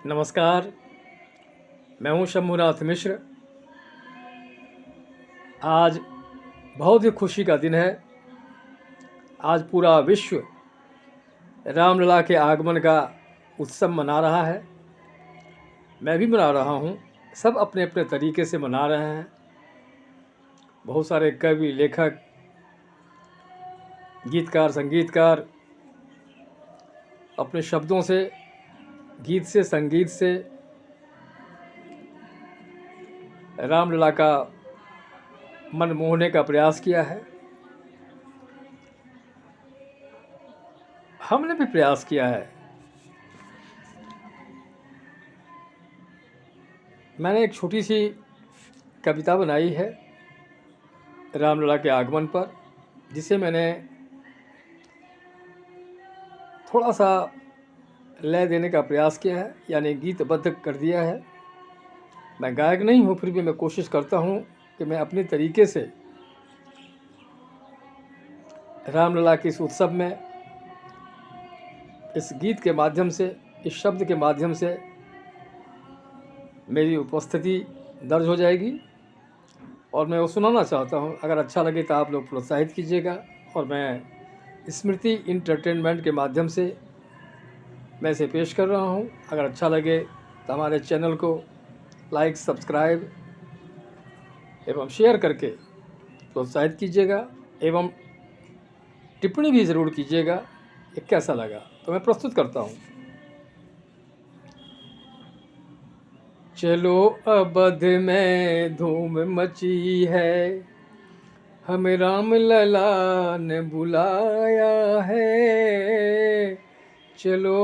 नमस्कार, मैं हूं शंभुनाथ मिश्र। आज बहुत ही खुशी का दिन है। आज पूरा विश्व रामलला के आगमन का उत्सव मना रहा है। मैं भी मना रहा हूं। सब अपने अपने तरीके से मना रहे हैं। बहुत सारे कवि, लेखक, गीतकार, संगीतकार अपने शब्दों से, गीत से, संगीत से रामलला का मन मोहने का प्रयास किया है। हमने भी प्रयास किया है। मैंने एक छोटी सी कविता बनाई है रामलला के आगमन पर, जिसे मैंने थोड़ा सा लय देने का प्रयास किया है, यानी गीतबद्ध कर दिया है। मैं गायक नहीं हूँ, फिर भी मैं कोशिश करता हूँ कि मैं अपने तरीके से रामलला के इस उत्सव में, इस गीत के माध्यम से, इस शब्द के माध्यम से मेरी उपस्थिति दर्ज हो जाएगी और मैं वो सुनाना चाहता हूँ। अगर अच्छा लगे तो आप लोग प्रोत्साहित कीजिएगा। और मैं स्मृति इंटरटेनमेंट के माध्यम से मैं इसे पेश कर रहा हूँ। अगर अच्छा लगे तो हमारे चैनल को लाइक, सब्सक्राइब एवं शेयर करके प्रोत्साहित कीजिएगा एवं टिप्पणी भी ज़रूर कीजिएगा कि कैसा लगा। तो मैं प्रस्तुत करता हूँ। चलो अवध में धूम मची है, हमें रामलला ने बुलाया है। चलो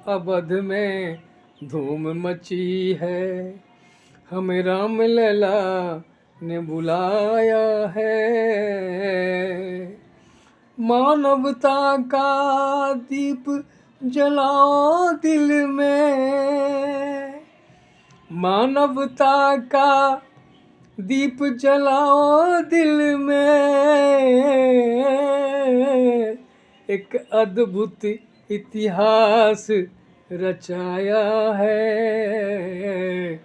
अवध में धूम मची है, हमें रामलला ने बुलाया है। मानवता का दीप जलाओ दिल में, मानवता का दीप जलाओ दिल में। एक अद्भुत इतिहास रचाया है।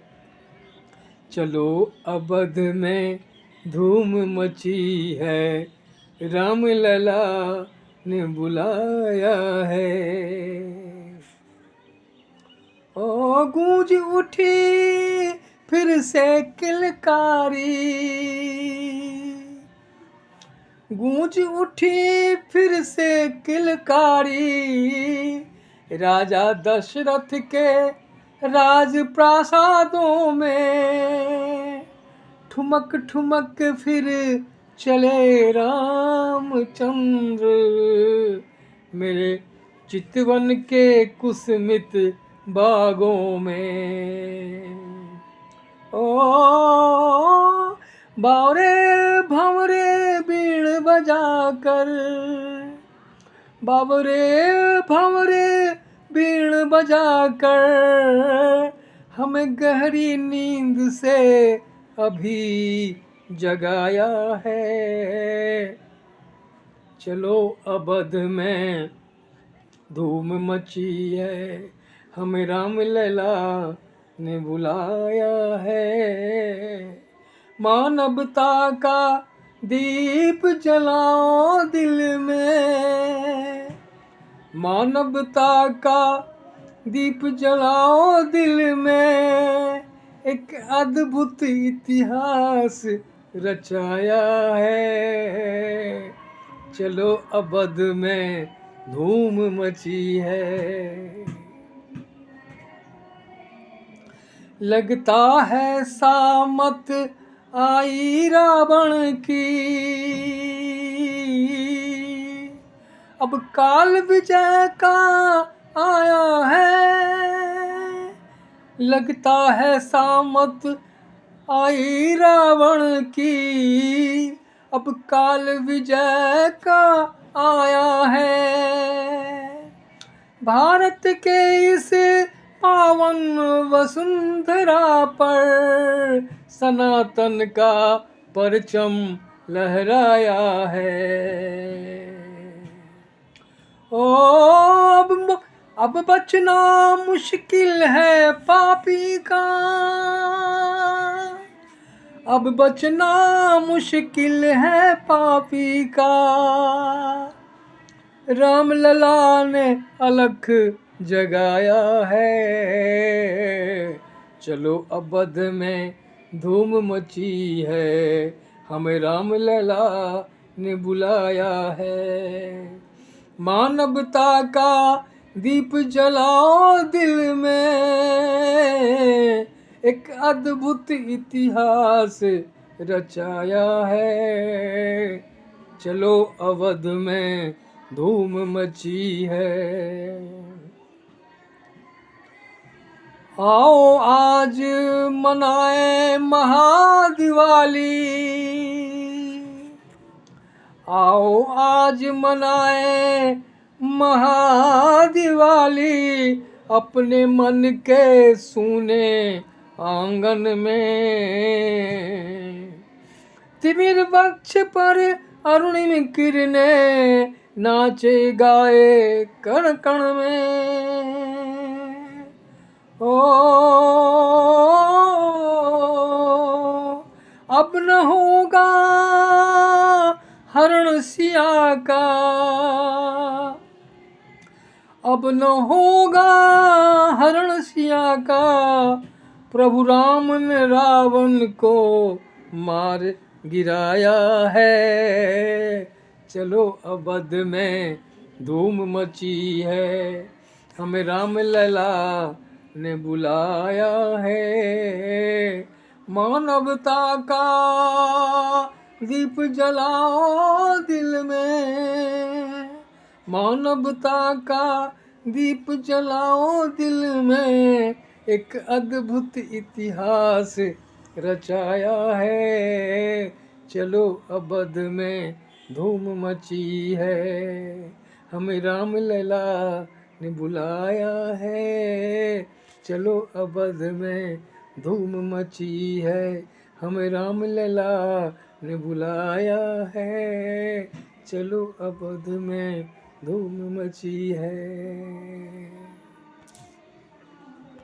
चलो अवध में धूम मची है, रामलला ने बुलाया है। ओ गूंज उठी फिर से किलकारी, गूंज उठी फिर से किलकारी। राजा दशरथ के राज प्रासादों में ठुमक ठुमक फिर चले रामचंद्र, मेरे चितवन के कुसमित बागों में। ओ बावरे भंवरे बीण बजाकर, बावरे भंवरे बीण बजाकर हमें गहरी नींद से अभी जगाया है। चलो अवध में धूम मची है, हमें रामलला ने बुलाया है। मानवता का दीप जलाओ दिल में, मानवता का दीप जलाओ दिल में। एक अद्भुत इतिहास रचाया है। चलो अवध में धूम मची है। लगता है सामत आई रावण की, अब काल विजय का आया है। लगता है सामत आई रावण की, अब काल विजय का आया है। भारत के इस पावन वसुंधरा पर सनातन का परचम लहराया है। ओ अब अब बचना मुश्किल है पापी का, अब बचना मुश्किल है पापी का। राम लला ने अलख जगाया है, चलो अवध में धूम मची है, हमें राम लला ने बुलाया है। मानवता का दीप जलाओ दिल में, एक अद्भुत इतिहास रचाया है, चलो अवध में धूम मची है। आओ आज मनाए महादिवाली, आओ आज मनाए महादिवाली, अपने मन के सूने आंगन में। तिमिर वृक्ष पर अरुणिम किरणें नाचे गाए कण कण में। ओ अब न होगा हरण सिया का, अब न होगा हरण सिया का, प्रभु राम ने रावण को मार गिराया है, चलो अवध में धूम मची है, हमें राम लला ने बुलाया है। मानवता का दीप जलाओ दिल में, मानवता का दीप जलाओ दिल में, एक अद्भुत इतिहास रचाया है, चलो अवध में धूम मची है, हमें राम लला ने बुलाया है, चलो अवध में धूम मची है, हमें राम लला ने बुलाया है, चलो अवध में धूम मची है।